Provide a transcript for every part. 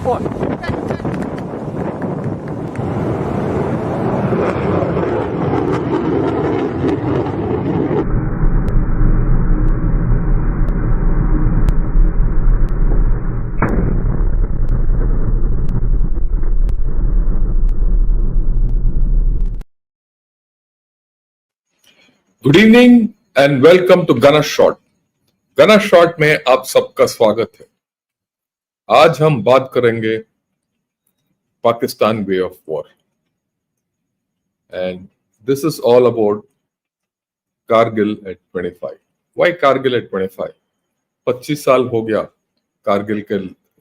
4. Good evening and welcome to gunner shot. Gunner shot में आप सबका स्वागत है। आज हम बात करेंगे Pakistan way of war and this is all about Kargil at 25। Why Kargil at 25? 25 साल हो गया कारगिल के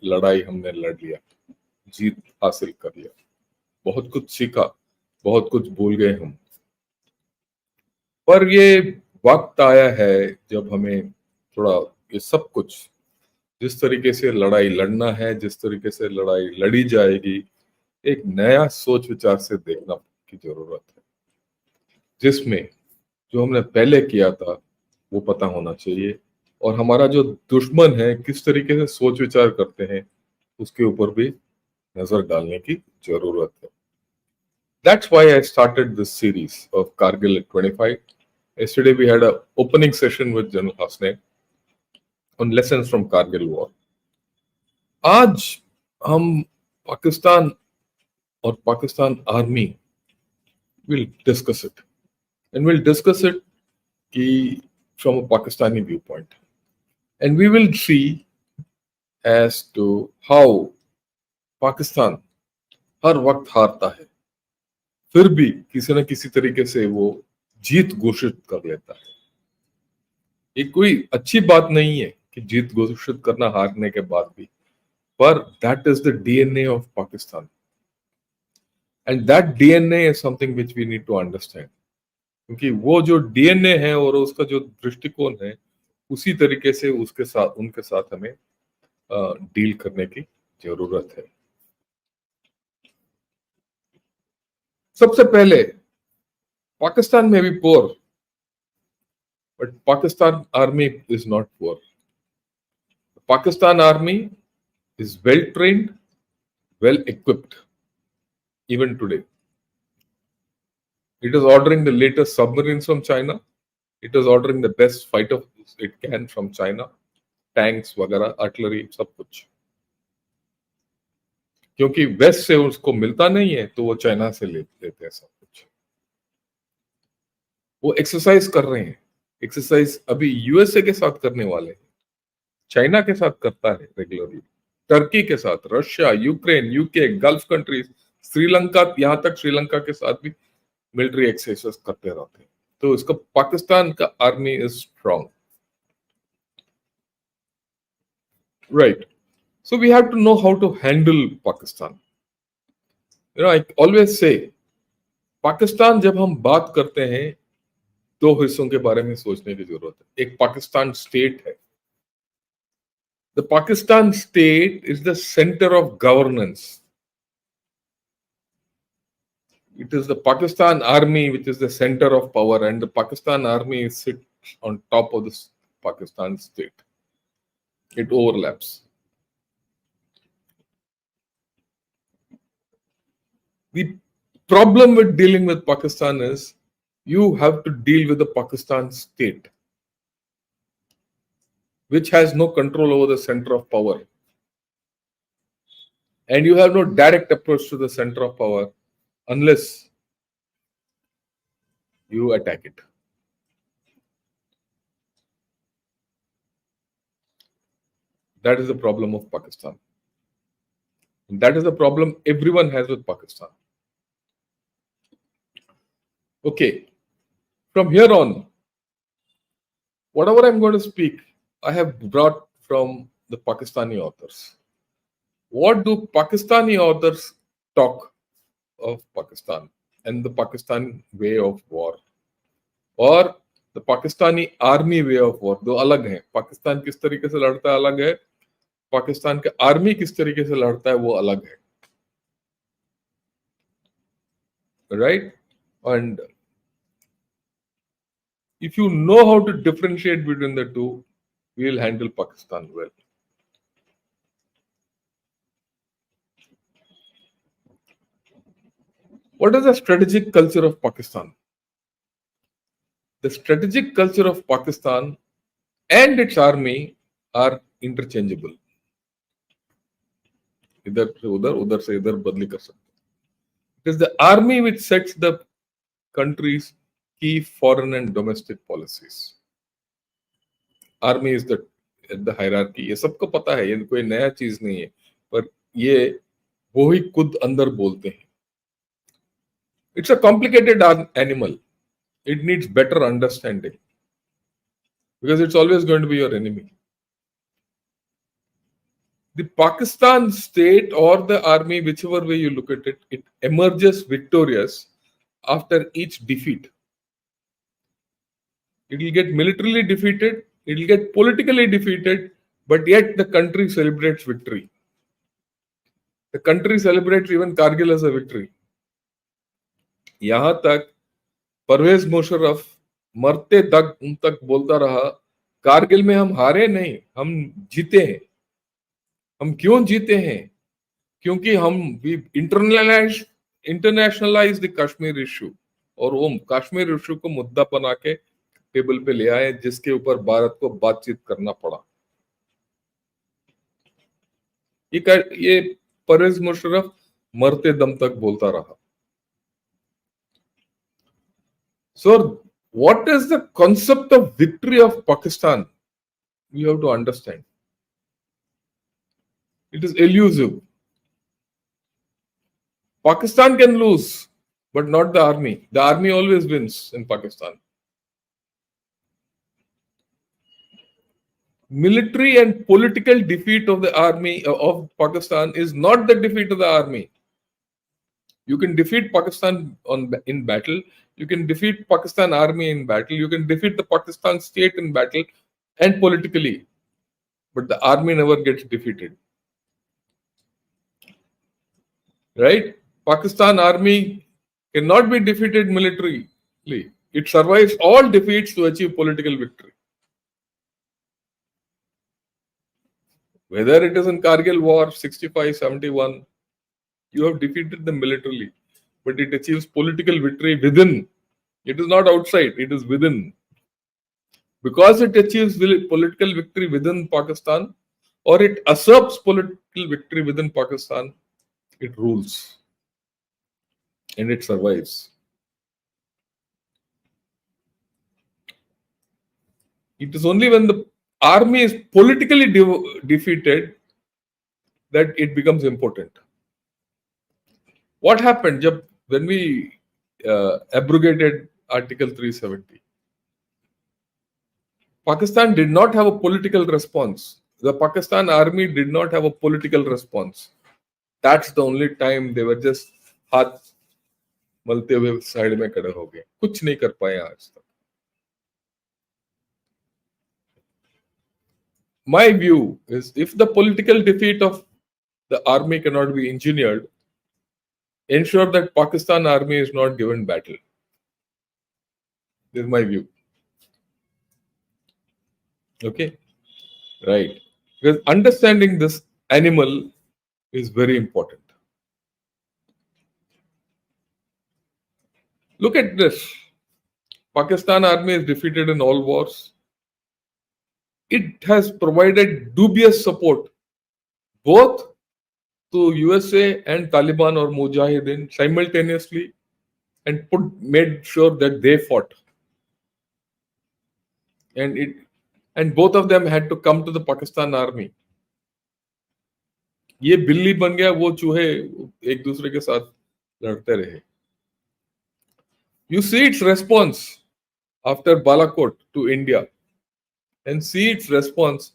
लड़ाई हमने लड़ लिया, जीत हासिल कर लिया, बहुत कुछ सीखा, बहुत कुछ भूल गए हम। पर ये वक्त आया है जब हमें थोड़ा ये सब कुछ, जिस तरीके से लड़ाई लड़ना है, जिस तरीके से लड़ाई लड़ी जाएगी, एक नया सोच विचार से देखना की जरूरत है, जिसमें जो हमने पहले किया था वो पता होना चाहिए और हमारा जो दुश्मन है किस तरीके से सोच विचार करते हैं उसके ऊपर भी नजर डालने की जरूरत है। That's why I started this series of Kargil at 25. Yesterday we had an opening session with General Hasne on lessons from Kargil war. आज हम पाकिस्तान और Pakistan army will discuss it and we'll discuss it from a Pakistani viewpoint and we will see as to how Pakistan हर वक्त हारता है फिर भी किसी न किसी तरीके से वो जीत घोषित कर लेता है। ये कोई अच्छी बात नहीं है कि जीत घोषित करना हारने के बाद भी, पर that is the DNA of Pakistan and that DNA is something which we need to understand, क्योंकि वो जो डीएनए है और उसका जो दृष्टिकोण है उसी तरीके से उनके साथ हमें डील करने की जरूरत है। सबसे पहले पाकिस्तान में भी पोर, but Pakistan army is not poor. The Pakistan army is well trained, well equipped, even today. It is ordering the latest submarines from China. It is ordering the best fighter it can from China, tanks वगैरह, artillery, सब कुछ। क्योंकि waste से उसको मिलता नहीं है तो वो चाइना से लेते हैं सब कुछ। वो एक्सरसाइज कर रहे हैं, एक्सरसाइज अभी यूएसए के साथ करने वाले हैं, चाइना के साथ करता है रेगुलरली, टर्की के साथ, Russia, Ukraine, UK, gulf countries, Sri Lanka, यहाँ तक श्रीलंका के साथ भी मिलिट्री एक्सरसाइज करते रहते हैं। तो इसका पाकिस्तान का army is strong, right? So we have to know how to handle Pakistan. I always say Pakistan जब हम बात करते हैं दो हिस्सों के बारे में सोचने की जरूरत है। एक पाकिस्तान स्टेट है। The Pakistan state is the center of governance. It is the Pakistan army which is the center of power, and the Pakistan army sits on top of this Pakistan state. It overlaps. The problem with dealing with Pakistan is you have to deal with the Pakistan state, which has no control over the center of power. And you have no direct approach to the center of power unless you attack it. That is the problem of Pakistan. And that is the problem everyone has with Pakistan. Okay, from here on, whatever I'm going to speak, I have brought from the Pakistani authors. What do Pakistani authors talk of Pakistan and the Pakistan way of war, or the Pakistani army way of war? दो अलग हैं। पाकिस्तान किस तरीके से लड़ता है अलग है, पाकिस्तान के आर्मी किस तरीके से लड़ता है वो अलग है, right? And if you know how to differentiate between the two, we will handle Pakistan well. What is the strategic culture of Pakistan? The strategic culture of Pakistan and its army are interchangeable. इधर से उधर, उधर से इधर बदली कर सकते. It is the army which sets the country's key foreign and domestic policies. Army is the hierarchy. ये सबको पता है, ये कोई नया चीज नहीं है, पर ये वो ही खुद अंदर बोलते हैं. It's a complicated animal. It needs better understanding because it's always going to be your enemy. The Pakistan state or the army, whichever way you look at it, it emerges victorious after each defeat. It will get militarily defeated, it will get politically defeated, but yet the country celebrates victory. The country celebrates even Kargil as a victory. यहाँ तक परवेज मुशर्रफ मरते तक बोलता रहा, कारगिल में हम हारे नहीं, हम जीते हैं. हम क्यों जीते हैं? क्योंकि हम इंटरनेशनलाइज द कश्मीर इशू, और वो कश्मीर इशू को मुद्दा बना के टेबल पे ले आए, जिसके ऊपर भारत को बातचीत करना पड़ा. ये परवेज मुशर्रफ मरते दम तक बोलता रहा. So, what is the concept of victory of Pakistan? We have to understand. It is elusive. Pakistan can lose, but not the army. The army always wins in Pakistan. Military and political defeat of the army of Pakistan is not the defeat of the army. You can defeat Pakistan in battle. You can defeat Pakistan army in battle. You can defeat the Pakistan state in battle and politically. But the army never gets defeated. Right? Pakistan army cannot be defeated militarily. It survives all defeats to achieve political victory. Whether it is in Kargil war, 65, 71, you have defeated them militarily, but it achieves political victory within. It is not outside, it is within. Because it achieves political victory within Pakistan, or it usurps political victory within Pakistan, it rules and it survives. It is only when the army is politically defeated that it becomes important. What happened when we abrogated Article 370? Pakistan did not have a political response. The Pakistan army did not have a political response. That's the only time they were just हाथ मलते हुए side में खड़े हो गए, कुछ नहीं कर पाए आज तक. My view is, if the political defeat of the army cannot be engineered, ensure that Pakistan army is not given battle. This is my view. Okay, right? Because understanding this animal is very important. Look at this. Pakistan army is defeated in all wars. It has provided dubious support both to USA and Taliban or Mujahideen simultaneously, and made sure that they fought. And both of them had to come to the Pakistan army. ये बिल्ली बन गया, वो चूहे एक दूसरे के साथ लड़ते रहे. You see its response after Balakot to India, and see its response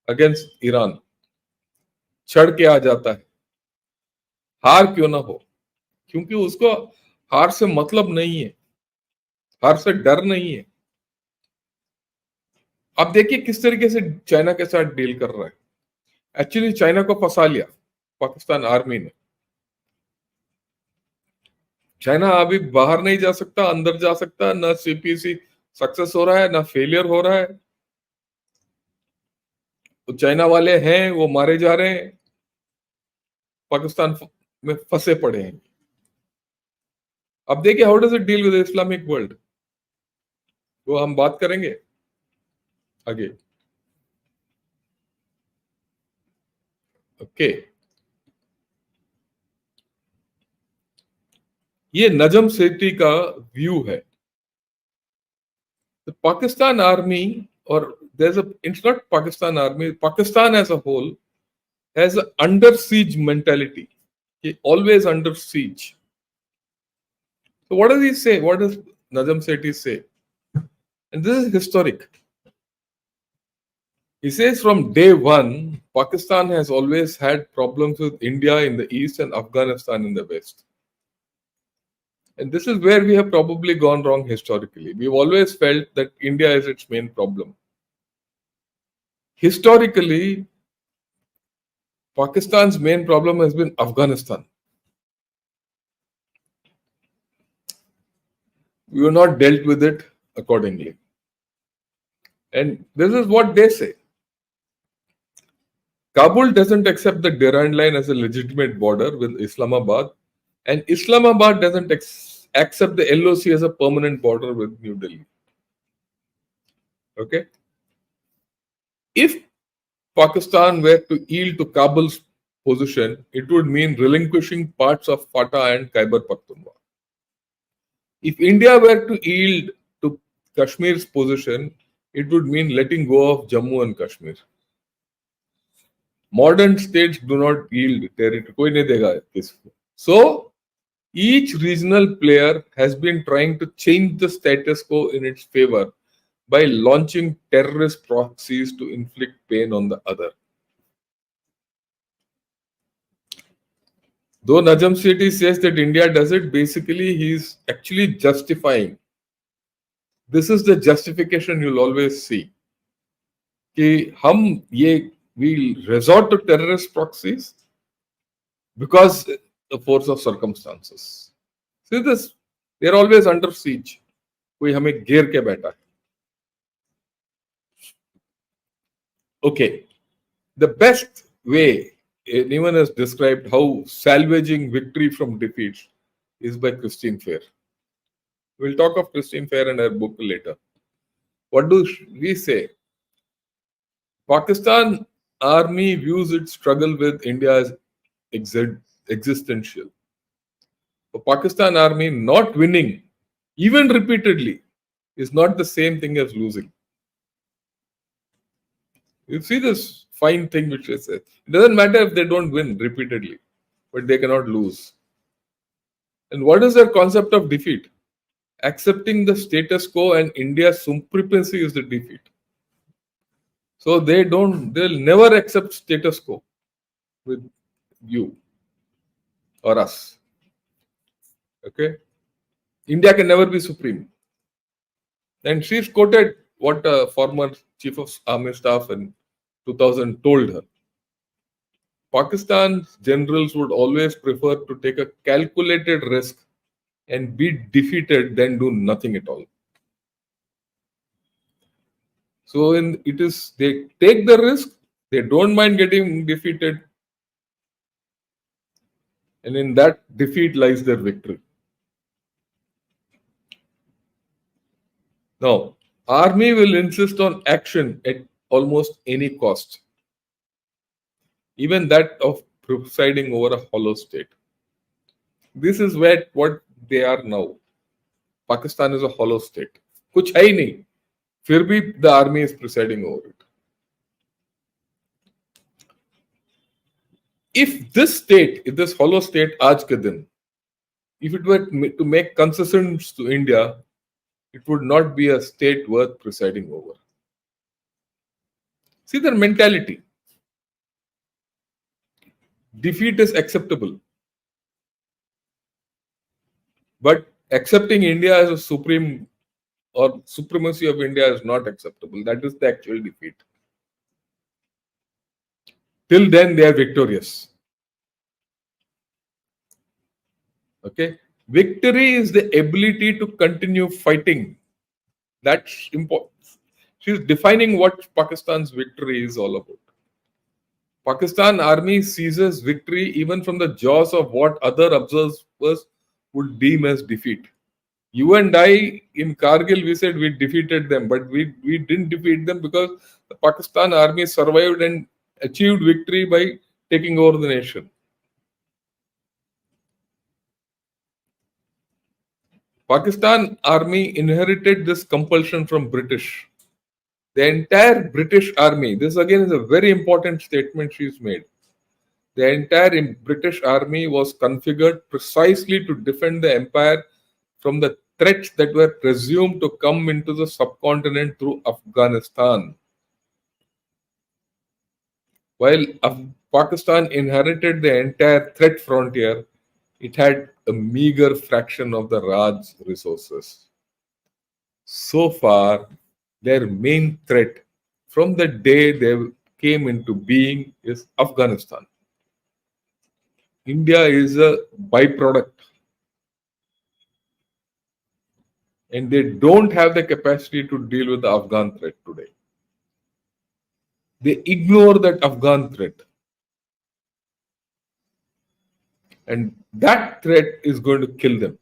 against Iran. चढ़ के आ जाता है, हार क्यों ना हो, क्योंकि उसको हार से मतलब नहीं है, हार से डर नहीं है. अब देखिए किस तरीके से चाइना के साथ डील कर रहा है. एक्चुअली चाइना को फंसा लिया पाकिस्तान आर्मी ने. चाइना अभी बाहर नहीं जा सकता, अंदर जा सकता, ना सीपीसी सक्सेस हो रहा है, ना फेलियर हो रहा है. तो चाइना वाले हैं वो मारे जा रहे हैं, पाकिस्तान में फंसे पड़े हैं. अब देखिए how does it deal with Islamic world, वो हम बात करेंगे आगे। ओके, ये नजम सेठी का व्यू है। The Pakistan Army, or it's not Pakistan Army, Pakistan as a whole has an under siege mentality. Always under siege. So what does he say? What does Najam Sethi say? And this is historic. He says from day one, Pakistan has always had problems with India in the east and Afghanistan in the west. And this is where we have probably gone wrong historically. We've always felt that India is its main problem. Historically, Pakistan's main problem has been Afghanistan. We have not dealt with it accordingly. And this is what they say. Kabul doesn't accept the Durand line as a legitimate border with Islamabad, and Islamabad doesn't accept the LOC as a permanent border with New Delhi. Okay? If Pakistan were to yield to Kabul's position, it would mean relinquishing parts of Fatah and Khyber Pakhtunkhwa. If India were to yield to Kashmir's position, it would mean letting go of Jammu and Kashmir. Modern states do not yield territory. कोई नहीं देगा किसको. So, each regional player has been trying to change the status quo in its favor by launching terrorist proxies to inflict pain on the other. Though Najam Sethi says that India does it, basically he is actually justifying. This is the justification you'll always see. कि हम ये we resort to terrorist proxies because the force of circumstances. See this, they are always under siege. कोई हमें घेर के बैठा है. Okay, the best way anyone has described how salvaging victory from defeat is by Christine Fair. We'll talk of Christine Fair and her book later. What do we say? Pakistan Army views its struggle with India as existential. For Pakistan Army, not winning, even repeatedly, is not the same thing as losing. You see this fine thing which I said. It doesn't matter if they don't win repeatedly, but they cannot lose. And what is their concept of defeat? Accepting the status quo and India's supremacy is the defeat. So they'll never accept status quo with you or us. Okay? India can never be supreme. And she's quoted what a former chief of army staff in 2000 told her. Pakistan's generals would always prefer to take a calculated risk and be defeated than do nothing at all. So they take the risk, they don't mind getting defeated, and in that defeat lies their victory. Now, army will insist on action at almost any cost, even that of presiding over a hollow state. This is what they are now. Pakistan is a hollow state. कुछ है ही नहीं, फिर भी the army is presiding over it. If this hollow state आज के दिन, if it were to make concessions to India, it would not be a state worth presiding over. See their mentality. Defeat is acceptable. But accepting India as a supreme or supremacy of India is not acceptable. That is the actual defeat. Till then, they are victorious. Okay? Victory is the ability to continue fighting. That's important. She's defining what Pakistan's victory is all about. Pakistan Army seizes victory even from the jaws of what other observers would deem as defeat. You and I in Kargil, we said we defeated them, but we didn't defeat them because the Pakistan army survived and achieved victory by taking over the nation. Pakistan army inherited this compulsion from British. The entire British army, this again is a very important statement she's made. The entire British army was configured precisely to defend the empire from the threats that were presumed to come into the subcontinent through Afghanistan. While Pakistan inherited the entire threat frontier, it had a meager fraction of the Raj resources. So far, their main threat from the day they came into being is Afghanistan. India is a byproduct, and they don't have the capacity to deal with the Afghan threat today. They ignore that Afghan threat. And that threat is going to kill them.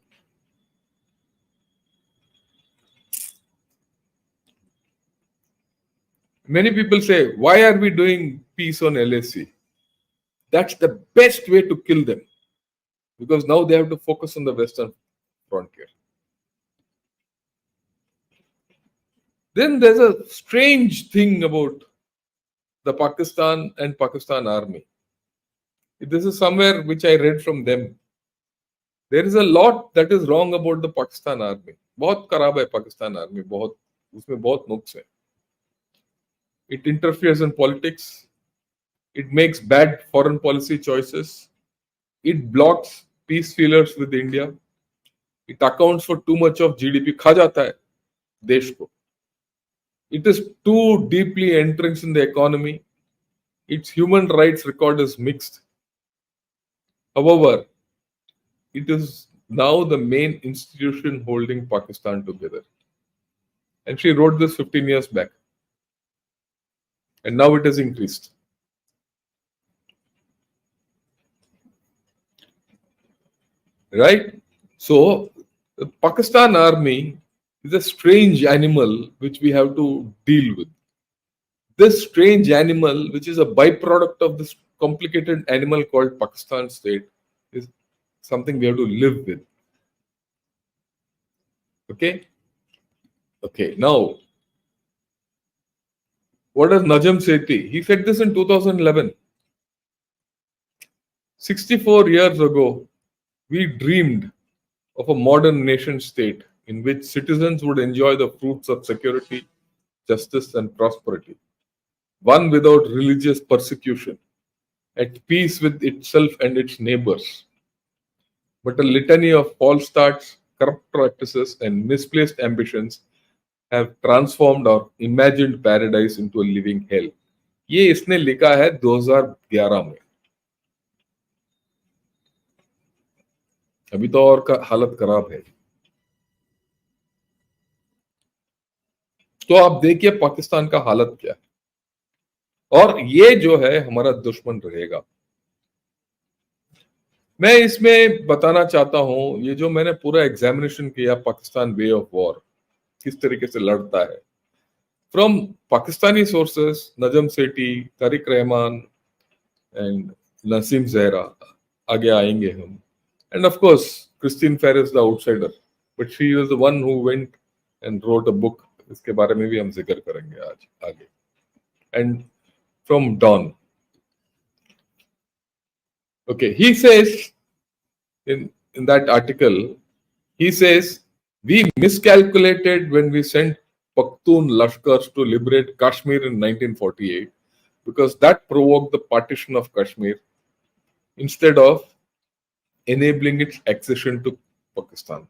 Many people say, why are we doing peace on LAC? That's the best way to kill them. Because now they have to focus on the western frontier. Then there's a strange thing about the Pakistan and Pakistan army. This is somewhere which I read from them. There is a lot that is wrong about the Pakistan army. बहुत खराब है Pakistan army, बहुत उसमें बहुत नुक्स है. It interferes in politics. It makes bad foreign policy choices. It blocks peace feelers with India. It accounts for too much of GDP. खा जाता है देश को. It is too deeply entrenched in the economy. Its human rights record is mixed. However, it is now the main institution holding Pakistan together. And she wrote this 15 years back. And now it has increased. Right? So, the Pakistan army is a strange animal which we have to deal with. This strange animal, which is a byproduct of this complicated animal called Pakistan state, is something we have to live with. Okay? Okay, now, what does Najam Sethi? He said this in 2011. 64 years ago, we dreamed of a modern nation state in which citizens would enjoy the fruits of security, justice, and prosperity. One without religious persecution, at peace with itself and its neighbors. But a litany of false starts, corrupt practices, and misplaced ambitions have transformed our imagined paradise into a living hell. ये इसने लिखा है 2011 में. अभी तो और का हालत खराब है. तो आप देखिए पाकिस्तान का हालत क्या है. और ये जो है हमारा दुश्मन रहेगा. मैं इसमें बताना चाहता हूं, ये जो मैंने पूरा एग्जामिनेशन किया पाकिस्तान वे ऑफ वॉर किस तरीके से लड़ता है, from Pakistani sources, Najam Sethi, Tariq Rahman and Naseem Zahra, आगे आएंगे हम, and of course Christine Ferris the outsider, but she was the one who went and wrote a book. इसके बारे में भी हम जिक्र करेंगे आज आगे. And from Dawn. Okay, he says in that article, he says, we miscalculated when we sent Pakhtun Lashkars to liberate Kashmir in 1948 because that provoked the partition of Kashmir instead of enabling its accession to Pakistan.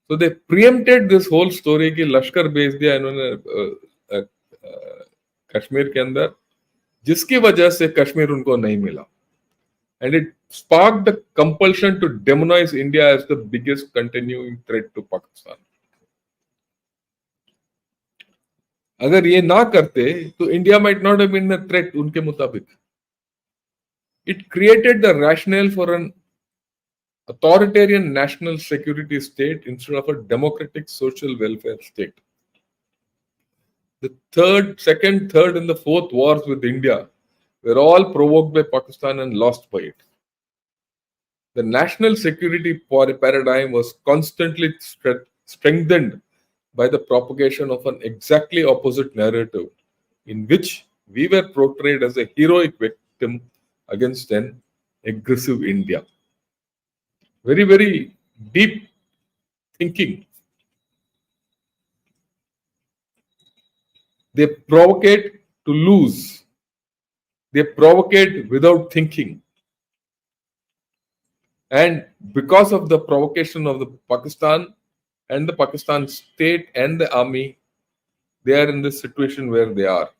So they preempted this whole story कि लश्कर भेज दिया इन्होंने कश्मीर के अंदर, जिसकी वजह से कश्मीर उनको नहीं मिला. And it sparked the compulsion to demonize India as the biggest continuing threat to Pakistan. अगर ये ना करते तो India might not have been a threat उनके मुताबिक. It created the rationale for an authoritarian national security state instead of a democratic social welfare state. The second, third, and the fourth wars with India were all provoked by Pakistan and lost by it. The national security paradigm was constantly strengthened by the propagation of an exactly opposite narrative in which we were portrayed as a heroic victim against an aggressive India. Very, very deep thinking. They provocate to lose. They provocate without thinking. And because of the provocation of the Pakistan and the Pakistan state and the army, they are in this situation where they are.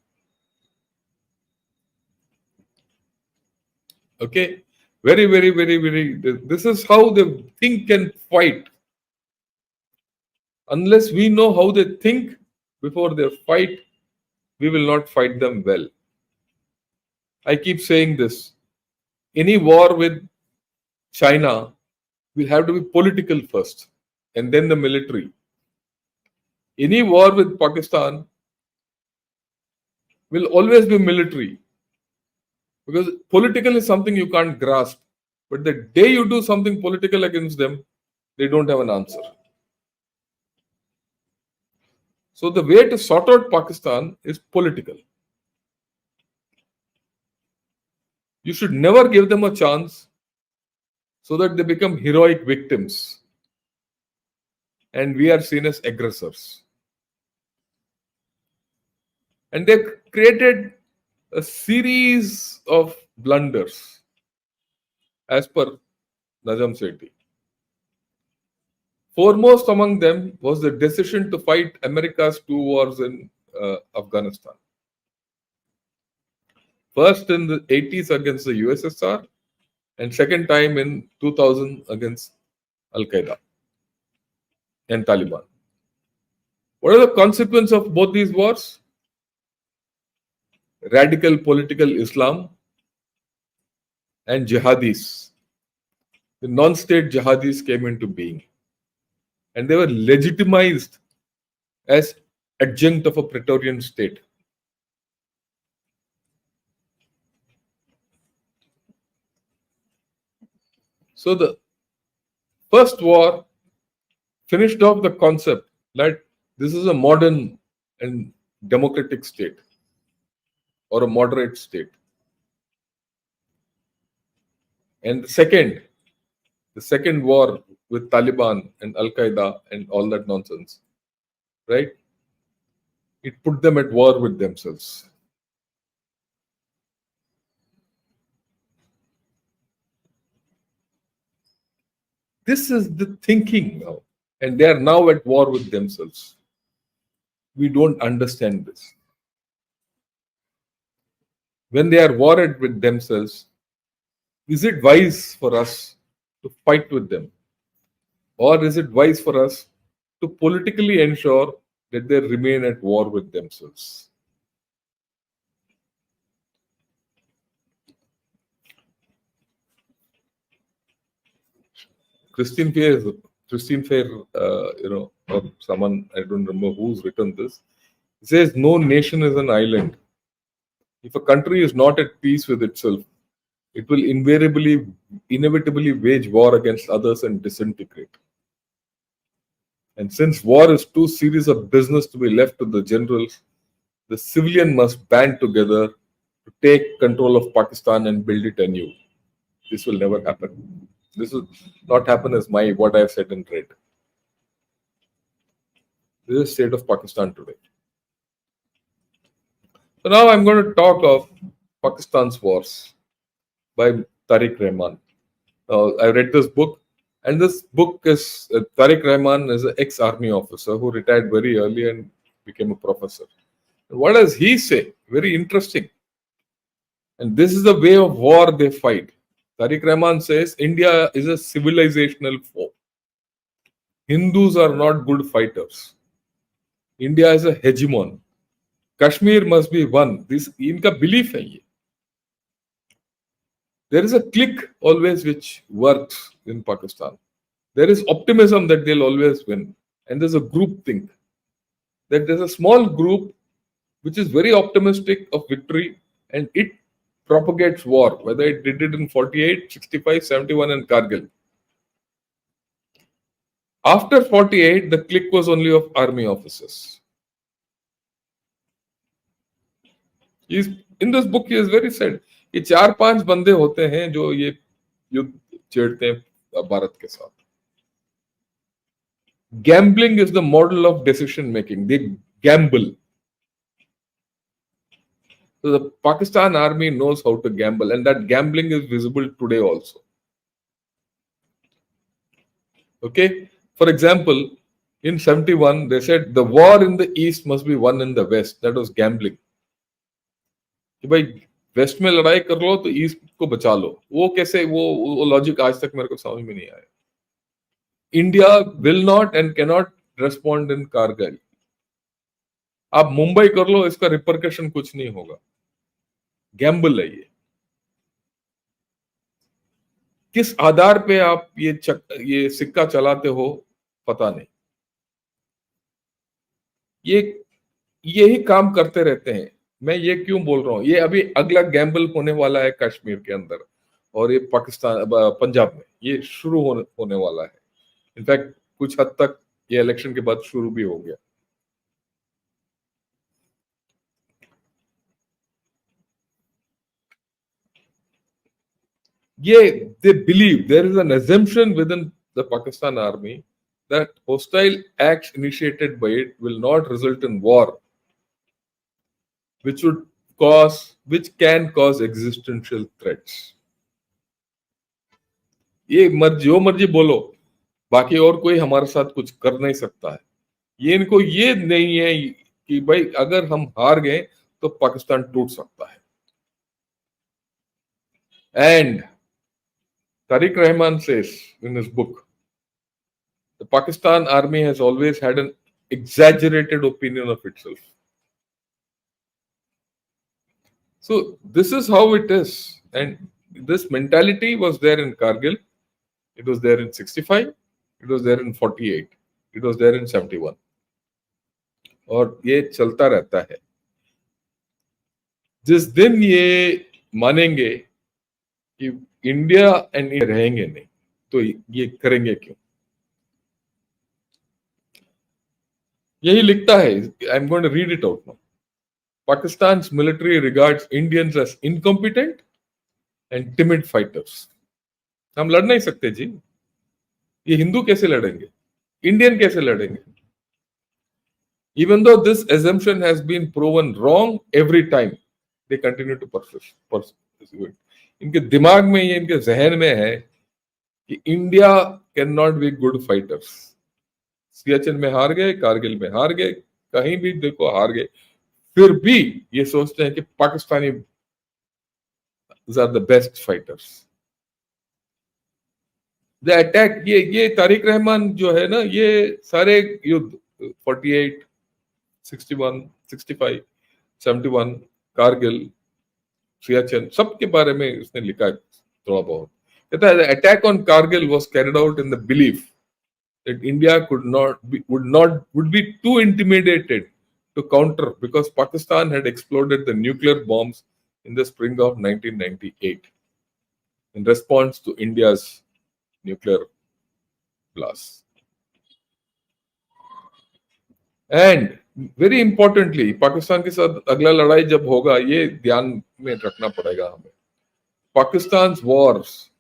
Okay? Very, very, very, very. This is how they think and fight. Unless we know how they think before they fight, we will not fight them well. I keep saying this. Any war with China will have to be political first and then the military. Any war with Pakistan will always be military because political is something you can't grasp. But the day you do something political against them, they don't have an answer. So the way to sort out Pakistan is political. You should never give them a chance so that they become heroic victims and we are seen as aggressors. And they created a series of blunders as per Najam Sethi. Foremost among them was the decision to fight America's two wars in Afghanistan. First in the 80s against the USSR and second time in 2000 against Al-Qaeda and Taliban. What are the consequences of both these wars? Radical political Islam and jihadis. The non-state jihadis came into being. And they were legitimized as adjunct of a Praetorian state. So the first war finished off the concept that this is a modern and democratic state or a moderate state. And the second war with Taliban and Al-Qaeda and all that nonsense, right? It put them at war with themselves. This is the thinking now. And they are now at war with themselves. We don't understand this. When they are warred with themselves, is it wise for us to fight with them? Or is it wise for us to politically ensure that they remain at war with themselves? Christine Fair, or someone, I don't remember who's written this, says no nation is an island. If a country is not at peace with itself, it will inevitably wage war against others and disintegrate. And since war is too serious a business to be left to the generals, the civilian must band together to take control of Pakistan and build it anew. This will never happen. This will not happen as what I have said and read. This is the state of Pakistan today. So now I'm going to talk of Pakistan's wars by Tariq Rahman. I read this book, and this book is Tariq Rahman is an ex-army officer who retired very early and became a professor. And what does he say? Very interesting. And this is the way of war they fight. Tariq Rahman says India is a civilizational foe. Hindus are not good fighters. India is a hegemon. Kashmir must be won. This inka belief hai ye. There is a clique always which works in Pakistan. There is optimism that they'll always win. And there's a group think that there's a small group which is very optimistic of victory, and it propagates war, whether it did it in 48, 65, 71 and Kargil. After 48, the clique was only of army officers. In this book, he is very sad. ये 4-5 बंदे होते हैं जो ये युद्ध छेड़ते हैं भारत के साथ. Gambling is the model of decision making. They gamble. So the Pakistan Army knows how to gamble, and that gambling is visible today also. Okay? For example, in 71, they said the war in the East must be won in the West. That was gambling. कि भाई waste में लड़ाई कर लो तो east को बचा लो. वो कैसे, वो लॉजिक आज तक मेरे को समझ में नहीं आया. India will not and cannot respond in Kargil. आप मुंबई कर लो, इसका रिपरकशन कुछ नहीं होगा. गैम्बल है ये. किस आधार पे आप ये सिक्का चलाते हो पता नहीं. यही काम करते रहते हैं. मैं ये क्यों बोल रहा हूं, ये अभी अगला गैम्बल होने वाला है कश्मीर के अंदर, और ये पाकिस्तान पंजाब में ये शुरू होने वाला है. इनफैक्ट कुछ हद तक ये इलेक्शन के बाद शुरू भी हो गया. They believe, there is an assumption within the Pakistan Army that hostile acts initiated by it will not result in war, which can cause existential threats. ये जो मर्जी बोलो, बाकी और कोई हमारे साथ कुछ कर नहीं सकता है. ये इनको ये नहीं है कि भाई अगर हम हार गए तो पाकिस्तान टूट सकता है. And Tariq Rahman says in his book, the Pakistan Army has always had an exaggerated opinion of itself. So this is how it is, and this mentality was there in Kargil, it was there in 65, it was there in 48, it was there in 71, और ये चलता रहता है. जिस दिन ये मानेंगे कि इंडिया एंड रहेंगे नहीं, तो ये करेंगे क्यों? यही लिखता है. I am going to read it out now. Pakistan's military regards Indians as incompetent and timid fighters. हम लड़ नहीं सकते जी. ये हिंदू कैसे लड़ेंगे? इंडियन कैसे लड़ेंगे? Even though this assumption has been proven wrong every time, they continue to pursue it. इनके दिमाग में ये, इनके जहन में है कि India can not be good fighters. Siachen में हार गए, कारगिल में हार गए, कहीं भी देखो हार गए, फिर भी ये सोचते हैं कि Pakistani are the best fighters. The attack, ये तारिक रहमान जो है ना, ये सारे युद्ध 48, 61, 65, 71, कारगिल, सियाचिन, सबके बारे में उसने लिखा है थोड़ा बहुत. कहता है, the attack on Kargil was carried out in the belief that India would be too intimidated to counter because Pakistan had exploded the nuclear bombs in the spring of 1998 in response to India's nuclear blast. And very importantly, Pakistan के साथ अगला लड़ाई जब होगा, ये ध्यान में रखना पड़ेगा हमें. Pakistan's wars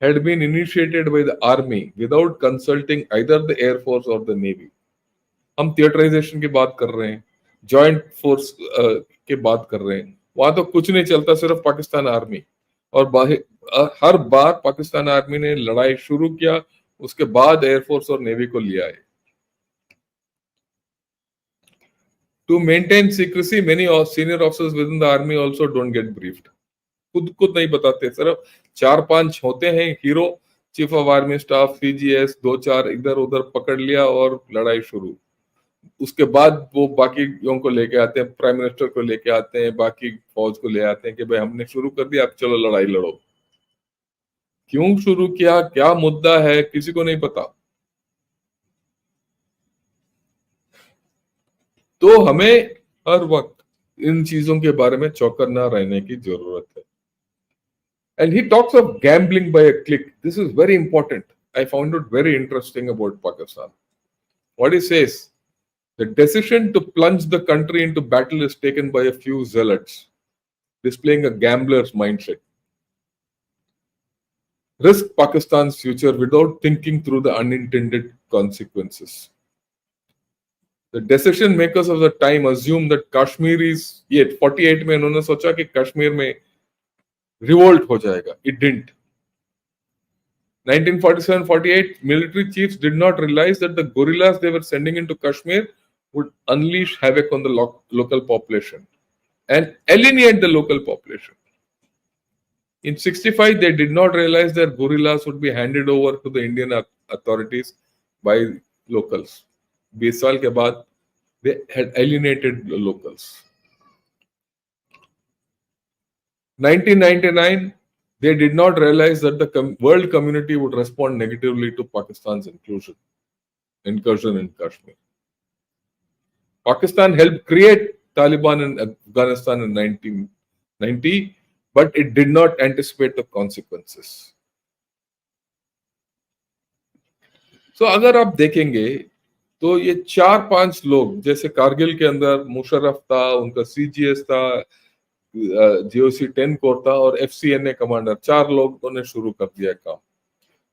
had been initiated by the army without consulting either the air force or the navy. हम थिएटराइजेशन की बात कर रहे हैं, जॉइंट फोर्स की बात कर रहे हैं. वहां तो कुछ नहीं चलता, सिर्फ पाकिस्तान आर्मी. और हर बार पाकिस्तान आर्मी ने लड़ाई शुरू किया, उसके बाद एयरफोर्स और नेवी को लिया है. To maintain secrecy, many senior officers within the army also don't get briefed. खुद नहीं बताते, सिर्फ 4-5 होते हैं hero, chief of army staff, CGS, 2-4 इधर उधर पकड़ लिया और लड़ाई शुरू. उसके बाद वो बाकी लोगों को लेके आते हैं, प्राइम मिनिस्टर को लेके आते हैं, बाकी फौज को ले आते हैं कि भाई हमने शुरू कर दिया, अब चलो लड़ाई लड़ो. क्यों शुरू किया, क्या मुद्दा है, किसी को नहीं पता। तो हमें हर वक्त इन चीजों के बारे में चौकन्ना रहने की जरूरत है। And he talks of gambling by a click. This is very important. I found it very interesting about Pakistan. What he says, the decision to plunge the country into battle is taken by a few zealots, displaying a gambler's mindset. Risk Pakistan's future without thinking through the unintended consequences. The decision makers of the time assumed that Kashmiris, ये 48 में उन्होंने सोचा कि कश्मीर में revolt हो जाएगा. It didn't. 1947-48, military chiefs did not realize that the guerrillas they were sending into Kashmir would unleash havoc on the local population and alienate the local population. In 65, they did not realize that guerrillas would be handed over to the Indian authorities by locals. 20 साल के बाद they had alienated the locals. 1999, they did not realize that the world community would respond negatively to Pakistan's incursion in Kashmir. Pakistan helped create Taliban in Afghanistan in 1990, but it did not anticipate the consequences. So अगर आप देखेंगे तो ये 4-5 लोग, जैसे कारगिल के अंदर मुशर्रफ था, उनका सीजीएस था, जीओसी 10 कोर था और एफसीएनए कमांडर, 4 लोगों ने शुरू कर दिया काम.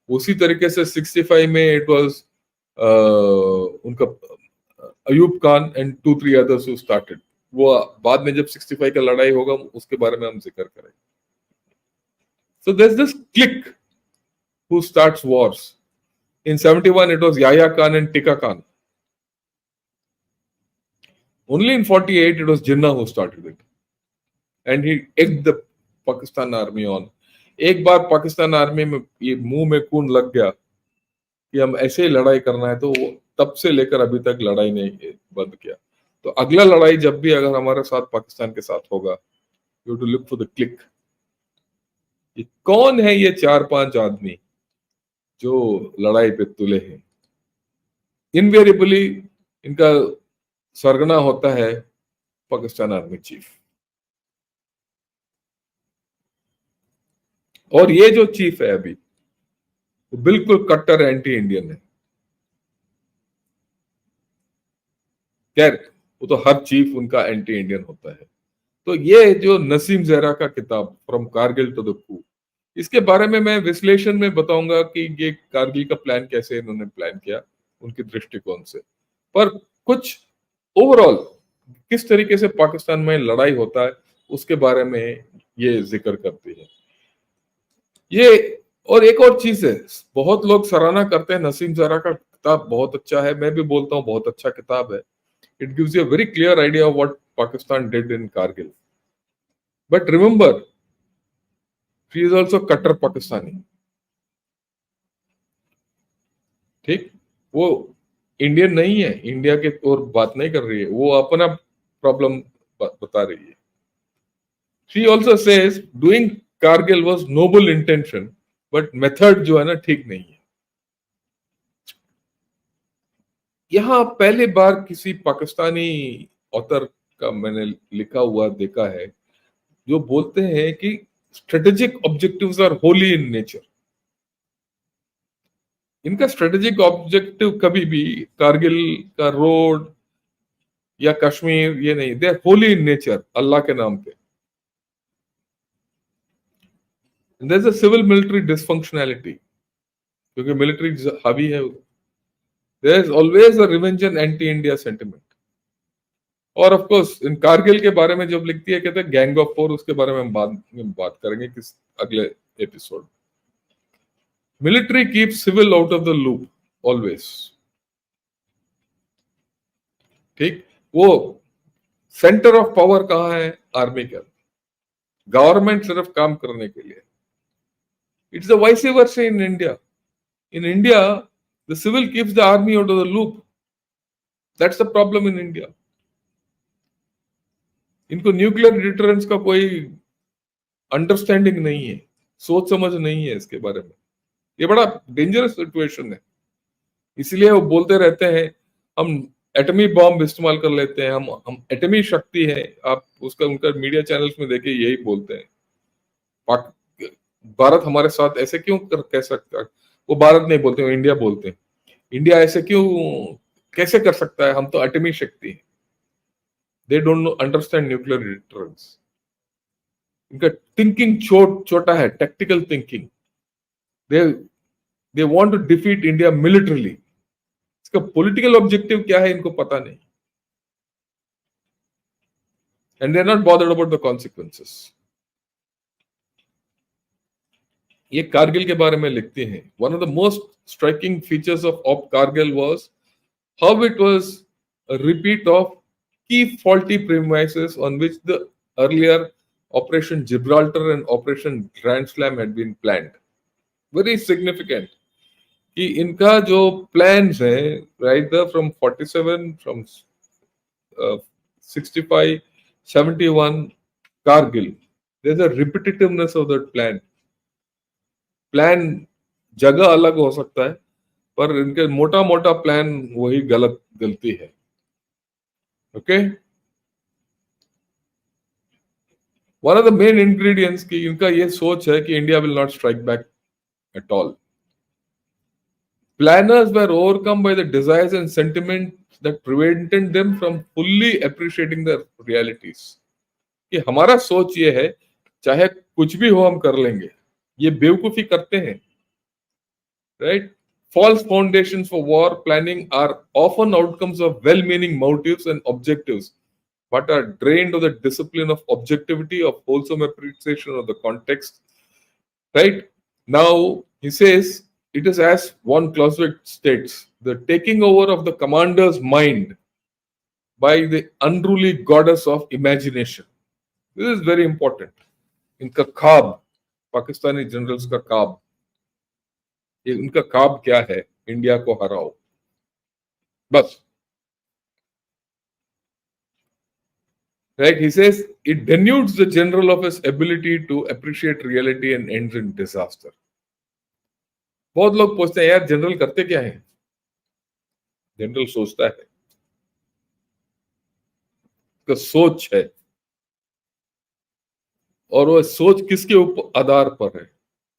उसी तरीके से 65 में इट वाज उनका Ayub Khan and 2-3 others who started. वो बाद में जब 65 का लड़ाई होगा उसके बारे में हम जिक्र करेंगे. So there's this clique who starts wars. In 71 it was Yahya Khan and Tika Khan. Only in 48 it was Jinnah who started it. And he egged the Pakistan Army on. एक बार पाकिस्तान आर्मी में ये मुंह में खून लग गया कि हम ऐसे ही लड़ाई करना है, तो वो तब से लेकर अभी तक लड़ाई नहीं बंद किया. तो अगला लड़ाई जब भी अगर हमारे साथ पाकिस्तान के साथ होगा, you to look for the click. ये कौन है ये 4-5 आदमी जो लड़ाई पे तुले हैं? इनवेरिएबली इनका सरगना होता है पाकिस्तान आर्मी चीफ. और ये जो चीफ है अभी, वो बिल्कुल कट्टर एंटी इंडियन है. खैर वो तो हर चीफ उनका एंटी इंडियन होता है. तो ये जो नसीम जहरा का किताब फ्रॉम कारगिल टू द कू, इसके बारे में मैं विश्लेषण में बताऊंगा कि ये कारगिल का प्लान कैसे इन्होंने प्लान किया उनके दृष्टिकोण से, पर कुछ ओवरऑल किस तरीके से पाकिस्तान में लड़ाई होता है उसके बारे में ये जिक्र करती है. ये और एक और चीज है, बहुत लोग सराहना करते हैं नसीम जहरा का किताब बहुत अच्छा है, मैं भी बोलता हूँ बहुत अच्छा किताब है. It gives you a very clear idea of what Pakistan did in Kargil. But remember, she is also कट्टर पाकिस्तानी. ठीक, वो इंडियन नहीं है, इंडिया के और बात नहीं कर रही है, वो अपना प्रॉब्लम बता रही है. She also says doing Kargil was noble intention, but method जो है ना ठीक नहीं है. यहां पहली बार किसी पाकिस्तानी ऑथर का मैंने लिखा हुआ देखा है जो बोलते हैं कि strategic objectives are holy in nature. इनका स्ट्रेटेजिक ऑब्जेक्टिव कभी भी कारगिल का रोड या कश्मीर ये नहीं, they are holy in nature, Allah के नाम पे. There is a civil military dysfunctionality क्योंकि मिलिट्री हावी है. There is always a revenge and anti India sentiment. और ऑफ कोर्स इन कारगिल के बारे में जब लिखती है कहते हैं गैंग ऑफ फोर, उसके बारे में हम बाद में बात करेंगे किस अगले episode. Military keeps civil out of the loop always. ठीक, वो सेंटर ऑफ पावर कहाँ है? आर्मी के. गवर्नमेंट सिर्फ काम करने के लिए. It's the vice versa in India. In India the civil keeps the army out of the loop. That's the problem in India. इनको न्यूक्लियर डिटरेंस का कोई अंडरस्टैंडिंग नहीं है. सोच समझ नहीं है इसके बारे में। ये बड़ा डेंजरस सिचुएशन है। इसलिए वो बोलते रहते हैं हम एटमी बॉम्ब इस्तेमाल कर लेते हैं, हम एटमी शक्ति है। आप उसका उनका मीडिया चैनल्स में देखिए, यही बोलते हैं। भारत हमारे साथ ऐसे क्यों कह सकता है? वो भारत नहीं बोलते, वो इंडिया बोलते हैं। इंडिया ऐसे क्यों कैसे कर सकता है? हम तो एटमी शक्ति है। They don't understand nuclear deterrence. इनका थिंकिंग छोटा है, tactical thinking. They they want to defeat India militarily. इसका पॉलिटिकल ऑब्जेक्टिव क्या है इनको पता नहीं, and they are not bothered about the consequences. ये कारगिल के बारे में लिखते हैं। One of the most striking features of Kargil was how it was a repeat of key faulty premises on which the earlier Operation Gibraltar and Operation Grand Slam had been planned. Very significant कि इनका जो plans हैं, right from 47, from 65, 71, Kargil, there's a repetitiveness of that plan. Plan जगह अलग हो सकता है, पर इनके मोटा मोटा प्लान वही गलती है। Okay, one of the main ingredients की इनका ये सोच है कि India will not strike back at all. Planners were overcome by the desires and sentiments that prevented them from fully appreciating the realities. कि हमारा सोच ये है, चाहे कुछ भी हो हम कर लेंगे। ये बेवकूफी करते हैं, right? False foundations for war planning are often outcomes of well-meaning motives and objectives, but are drained of the discipline of objectivity, of wholesome appreciation of the context. Right? Now, he says, it is as von Clausewitz states, the taking over of the commander's mind by the unruly goddess of imagination. This is very important. इनका ख्वाब, Pakistani generals का ख्वाब, इनका ख्वाब क्या है? India को हराओ, बस। Right? He says it denudes the general of his ability to appreciate reality and ends in disaster. बहुत लोग पूछते हैं यार जनरल करते क्या है? जनरल सोचता है, उसका सोच है, और वो सोच किसके ऊपर आधार पर है?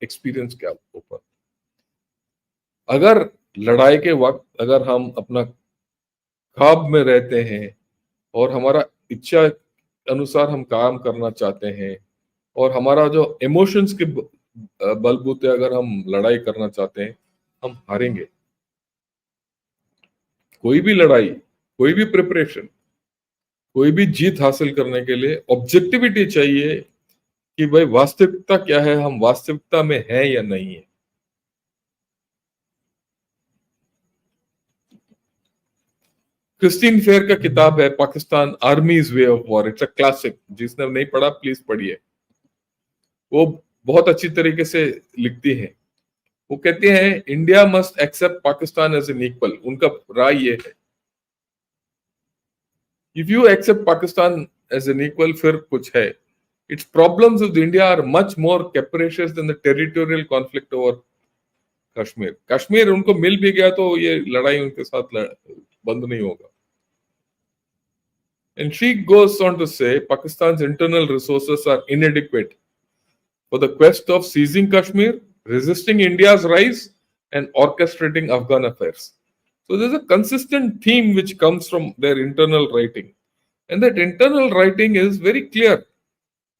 एक्सपीरियंस के ऊपर। अगर लड़ाई के वक्त अगर हम अपना ख्वाब में रहते हैं और हमारा इच्छा अनुसार हम काम करना चाहते हैं और हमारा जो इमोशंस के बलबूते अगर हम लड़ाई करना चाहते हैं, हम हारेंगे। कोई भी लड़ाई, कोई भी प्रिपरेशन, कोई भी जीत हासिल करने के लिए ऑब्जेक्टिविटी चाहिए कि भाई वास्तविकता क्या है, हम वास्तविकता में हैं या नहीं है। क्रिस्टीन फेयर का किताब है पाकिस्तान आर्मीज वे of war. It's a classic, जिसने नहीं पढ़ा प्लीज पढ़िए। वो बहुत अच्छी तरीके से लिखती है। वो कहते हैं India must accept Pakistan as an equal. उनका राय ये है, if you accept Pakistan as an equal, फिर कुछ है। It's problems with India are much more capricious than the territorial conflict over Kashmir. Kashmir उनको मिल भी गया तो ये लड़ाई उनके साथ बंद नहीं होगा। And she goes on to say Pakistan's internal resources are inadequate for the quest of seizing Kashmir, resisting India's rise, and orchestrating Afghan affairs. So there's a consistent theme which comes from their internal writing. And that internal writing is very clear.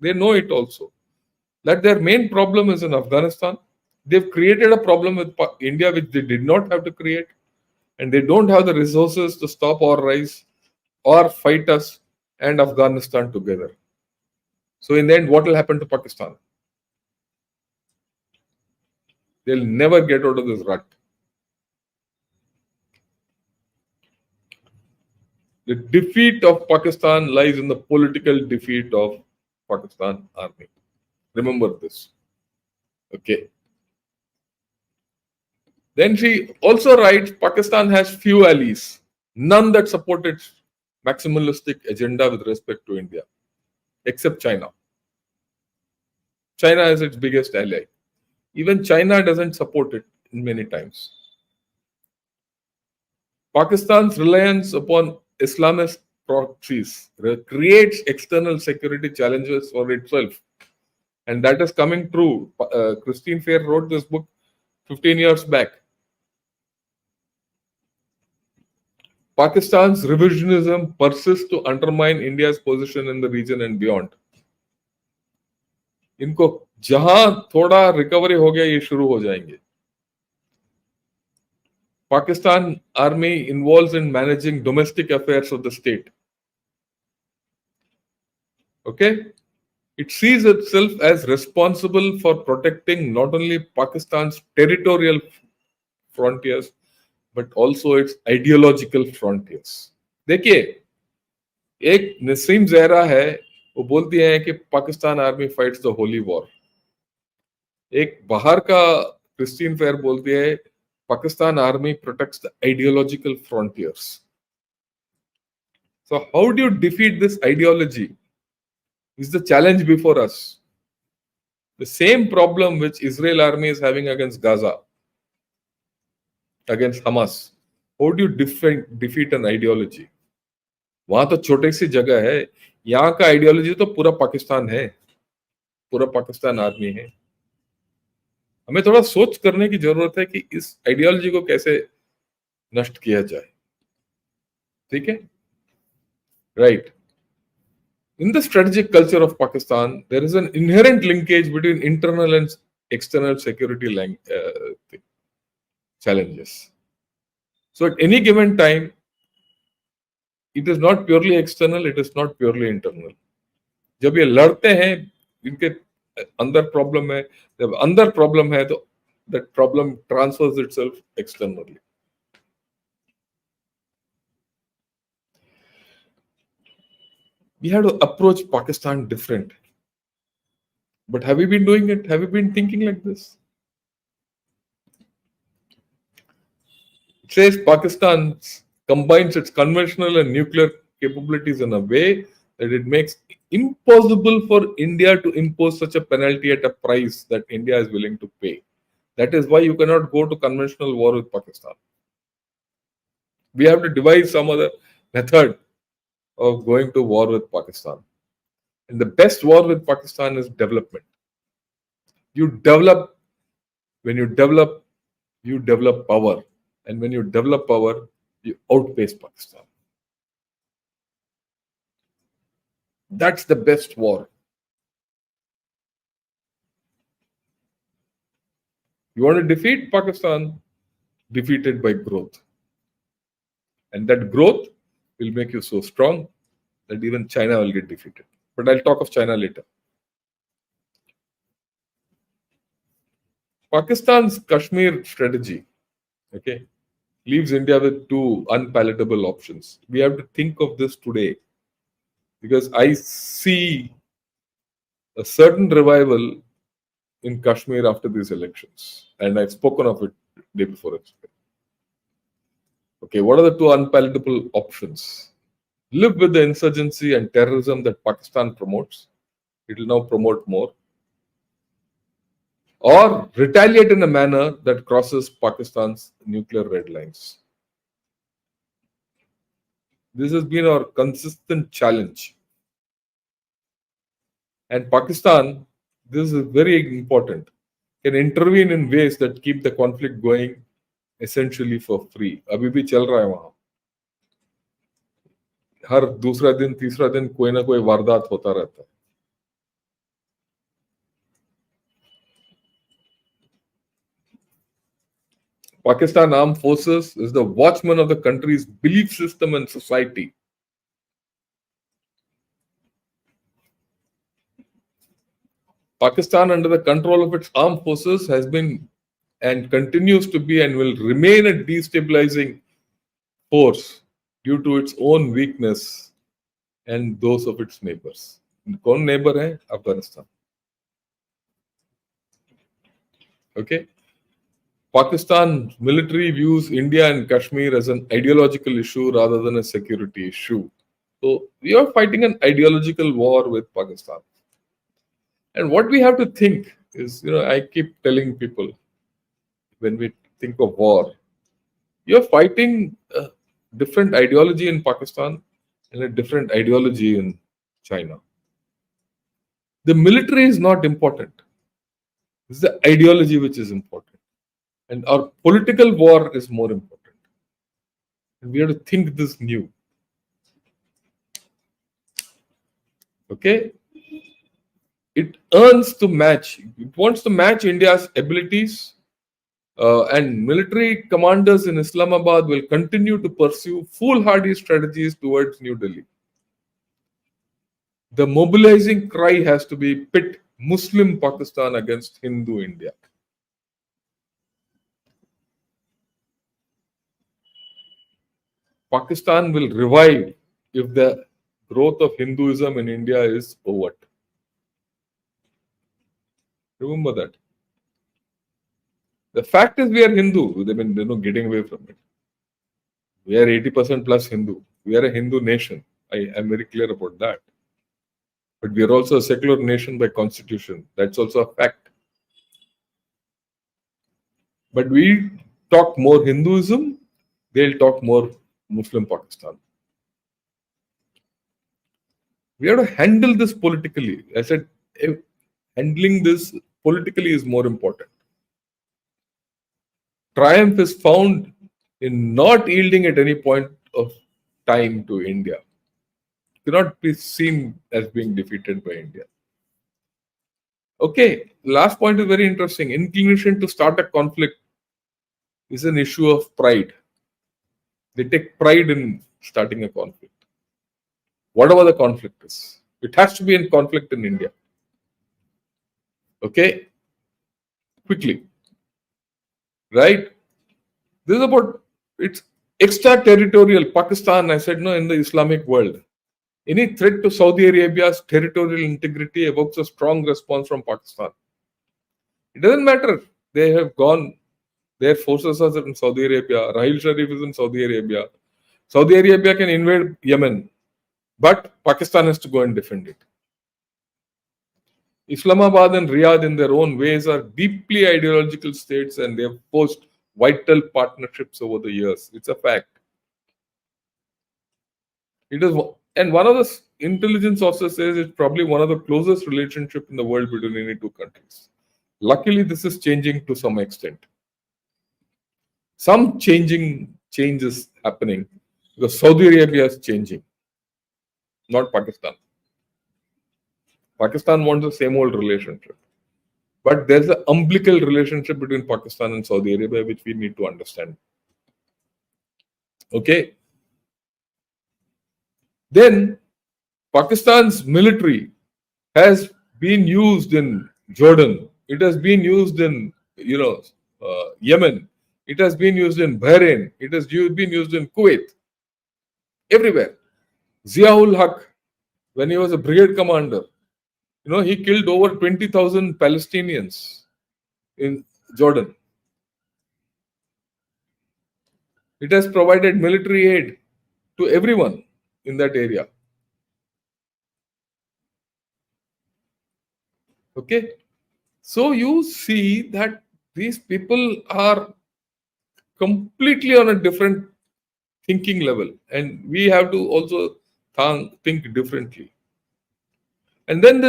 They know it also. That their main problem is in Afghanistan. They've created a problem with India which they did not have to create. And they don't have the resources to stop our rise or fight us and Afghanistan together. So in the end, what will happen to Pakistan? They'll never get out of this rut. The defeat of Pakistan lies in the political defeat of Pakistan Army. Remember this. Okay. Then she also writes, Pakistan has few allies, none that support its maximalistic agenda with respect to India, except China. China is its biggest ally. Even China doesn't support it many times. Pakistan's reliance upon Islamist proxies creates external security challenges for itself. And that is coming true. Christine Fair wrote this book 15 years back. Pakistan's revisionism persists to undermine India's position in the region and beyond. इनको जहां थोड़ा recovery हो गया ये शुरू हो जाएंगे. Pakistan Army involves in managing domestic affairs of the state. Okay? It sees itself as responsible for protecting not only Pakistan's territorial frontiers but also its ideological frontiers. देखिए, एक नसीम जहरा है, वो बोलती है कि Pakistan army fights the holy war. एक बाहर का क्रिस्टीन फेयर बोलती है Pakistan Army protects the ideological frontiers. So how do you defeat this ideology? Is the challenge before us. The same problem which Israel army is having against Gaza, against Hamas. How do you defeat an ideology? वहां तो छोटी सी जगह है, यहाँ का ideology तो पूरा पाकिस्तान है, पूरा पाकिस्तान आर्मी है. हमें थोड़ा सोच करने की जरूरत है कि इस आइडियोलॉजी को कैसे नष्ट किया जाए. ठीक है, right. In the strategic culture of Pakistan, there is an inherent linkage between internal and external security challenges. So at any given time, it is not purely external, it is not purely internal. जब ये लड़ते हैं, इनके अंदर problem है, जब अंदर problem है तो that problem transfers itself externally. We have to approach Pakistan different. But have we been doing it? Have we been thinking like this? It says Pakistan combines its conventional and nuclear capabilities in a way that it makes it impossible for India to impose such a penalty at a price that India is willing to pay. That is why you cannot go to conventional war with Pakistan. We have to devise some other method of going to war with Pakistan. And the best war with Pakistan is development. You develop, when you develop power. And when you develop power, you outpace Pakistan. That's the best war. You want to defeat Pakistan? Defeat it by growth. And that growth will make you so strong that even China will get defeated. But I'll talk of China later. Pakistan's Kashmir strategy, okay, leaves India with two unpalatable options. We have to think of this today because I see a certain revival in Kashmir after these elections, and I've spoken of it day before yesterday. Okay, what are the two unpalatable options? Live with the insurgency and terrorism that Pakistan promotes. It will now promote more. Or retaliate in a manner that crosses Pakistan's nuclear red lines. This has been our consistent challenge. And Pakistan, this is very important, can intervene in ways that keep the conflict going essentially for free. अभी भी चल रहा है वहां. हर दूसरा दिन तीसरा दिन कोई ना कोई वारदात होता रहता है. Pakistan Armed Forces is the watchman of the country's belief system and society. Pakistan, under the control of its armed forces, has been and continues to be and will remain a destabilizing force due to its own weakness and those of its neighbors. कौन neighbor है? Afghanistan. Okay. Pakistan military views India and Kashmir as an ideological issue rather than a security issue. So we are fighting an ideological war with Pakistan. And what we have to think is, I keep telling people when we think of war, you're fighting a different ideology in Pakistan and a different ideology in China. The military is not important. It's the ideology which is important. And our political war is more important. And we have to think this new. Okay? It earns to match. It wants to match India's abilities. And military commanders in Islamabad will continue to pursue foolhardy strategies towards New Delhi. The mobilizing cry has to be pit Muslim Pakistan against Hindu India. Pakistan will revive if the growth of Hinduism in India is overt. Remember that. The fact is we are Hindu. They've been getting away from it. We are 80% plus Hindu. We are a Hindu nation. I am very clear about that. But we are also a secular nation by constitution. That's also a fact. But we talk more Hinduism, they'll talk more Muslim Pakistan. We have to handle this politically. I said, handling this politically is more important. Triumph is found in not yielding at any point of time to India. It cannot be seen as being defeated by India. Okay, last point is very interesting. Inclination to start a conflict is an issue of pride. They take pride in starting a conflict. Whatever the conflict is, it has to be in conflict in India. Okay, quickly, right? This is about, it's extraterritorial. Pakistan, I said, no, in the Islamic world. Any threat to Saudi Arabia's territorial integrity evokes a strong response from Pakistan. It doesn't matter. They have gone, their forces are in Saudi Arabia. Rahil Sharif is in Saudi Arabia. Saudi Arabia can invade Yemen, but Pakistan has to go and defend it. Islamabad and Riyadh, in their own ways, are deeply ideological states, and they have forged vital partnerships over the years. It's a fact. It is, and one of the intelligence sources says it's probably one of the closest relationships in the world between any two countries. Luckily, this is changing to some extent. Some change is happening because Saudi Arabia is changing, not Pakistan. Pakistan wants the same old relationship. But there's an umbilical relationship between Pakistan and Saudi Arabia, which we need to understand. Okay. Then Pakistan's military has been used in Jordan. It has been used in, Yemen. It has been used in Bahrain. It has been used in Kuwait. Everywhere. Ziaul Haq, when he was a brigade commander, he killed over 20,000 Palestinians in Jordan. It has provided military aid to everyone in that area. Okay. So you see that these people are completely on a different thinking level, and we have to also think differently. And then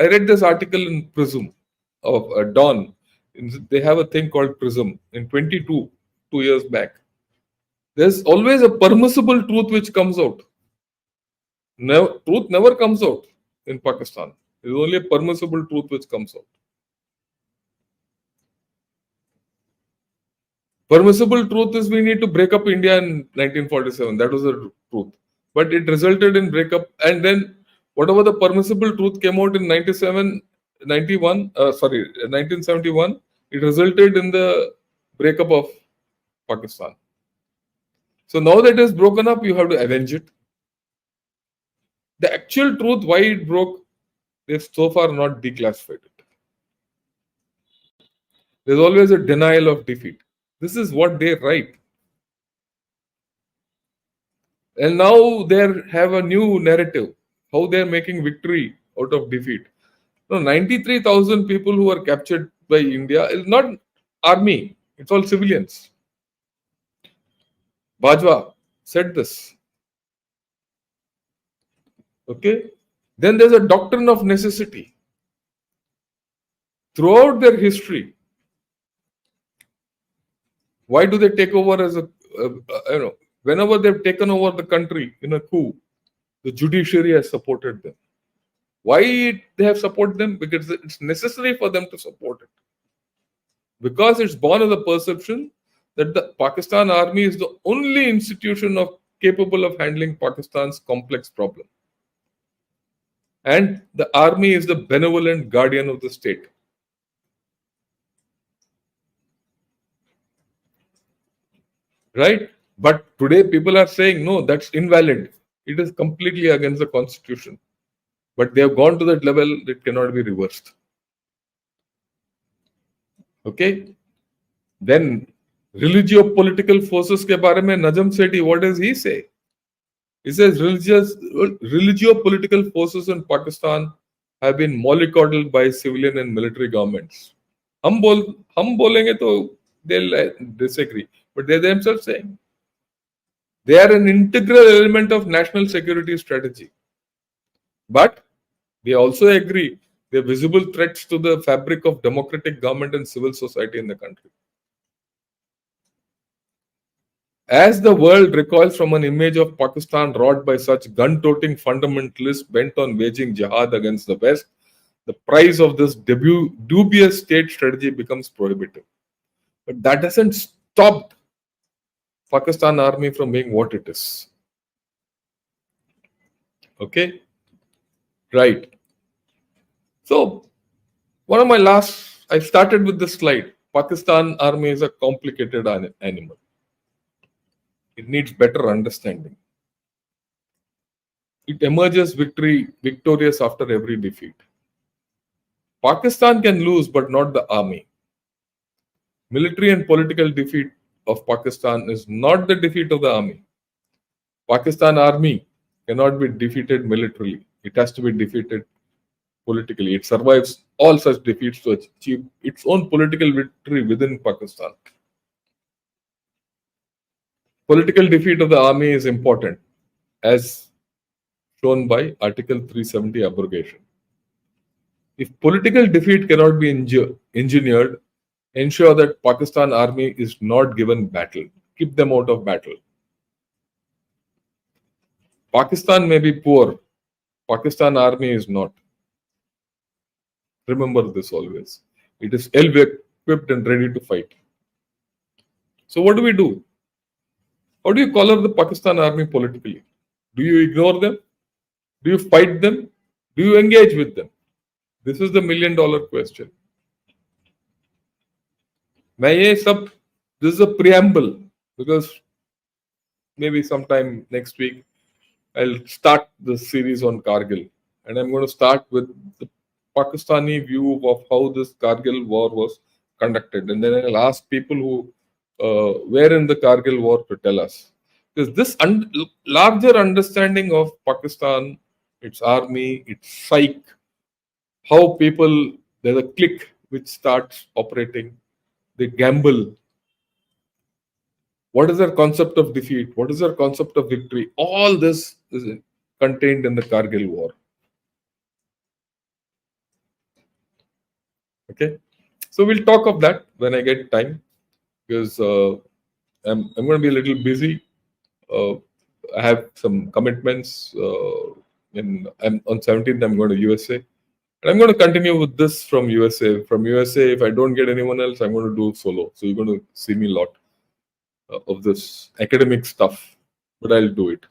I read this article in Prism of Dawn. They have a thing called Prism in 2 years back. There's always a permissible truth which comes out. Truth never comes out in Pakistan. There's only a permissible truth which comes out. Permissible truth is we need to break up India in 1947. That was the truth. But it resulted in breakup. And then whatever the permissible truth came out in 1971, it resulted in the breakup of Pakistan. So now that it is broken up, you have to avenge it. The actual truth, why it broke, they've so far not declassified it. There's always a denial of defeat. This is what they write. And now they have a new narrative, how they're making victory out of defeat. No, 93,000 people who were captured by India is not army. It's all civilians. Bajwa said this. Okay. Then there's a doctrine of necessity. Throughout their history, why do they take over as whenever they've taken over the country in a coup, the judiciary has supported them. Why they have supported them? Because it's necessary for them to support it. Because it's born of the perception that the Pakistan Army is the only institution capable of handling Pakistan's complex problem. And the army is the benevolent guardian of the state. Right? But today people are saying, no, that's invalid. It is completely against the constitution. But they have gone to that level, it cannot be reversed. Okay? Then, religio-political forces ke baare mein Najam Sethi, what does he say? He says religio-political forces in Pakistan have been mollycoddled by civilian and military governments. Hum bolenge to they'll disagree, but they're themselves saying they are an integral element of national security strategy. But they also agree they're visible threats to the fabric of democratic government and civil society in the country. As the world recoils from an image of Pakistan wrought by such gun-toting fundamentalists bent on waging jihad against the West, the price of this dubious state strategy becomes prohibitive. But that doesn't stop Pakistan Army from being what it is. Okay? Right. So, one of my I started with this slide. Pakistan Army is a complicated animal. It needs better understanding. It emerges victorious after every defeat. Pakistan can lose, but not the army. Military and political defeat of Pakistan is not the defeat of the army. Pakistan Army cannot be defeated militarily. It has to be defeated politically. It survives all such defeats to achieve its own political victory within Pakistan. Political defeat of the army is important, as shown by Article 370 abrogation. If political defeat cannot be engineered, ensure that Pakistan Army is not given battle. Keep them out of battle. Pakistan may be poor. Pakistan Army is not. Remember this always. It is ill-equipped and ready to fight. So what do? How do you color the Pakistan Army politically? Do you ignore them? Do you fight them? Do you engage with them? This is the million-dollar question. This is a preamble, because maybe sometime next week I'll start the series on Kargil, and I'm going to start with the Pakistani view of how this Kargil war was conducted, and then I'll ask people who were in the Kargil war to tell us. Because this larger understanding of Pakistan, its army, its psyche, how people, there's a clique which starts operating, they gamble. What is their concept of defeat? What is their concept of victory? All this is contained in the Kargil war. Okay, so we'll talk of that when I get time, because I'm going to be a little busy. I have some commitments. On 17th, I'm going to USA. And I'm going to continue with this from USA. From USA, if I don't get anyone else, I'm going to do solo. So you're going to see me a lot of this academic stuff, but I'll do it.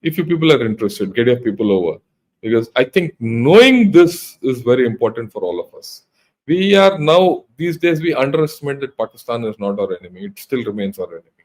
If you people are interested, get your people over. Because I think knowing this is very important for all of us. We are now, these days, we underestimate that Pakistan is not our enemy. It still remains our enemy.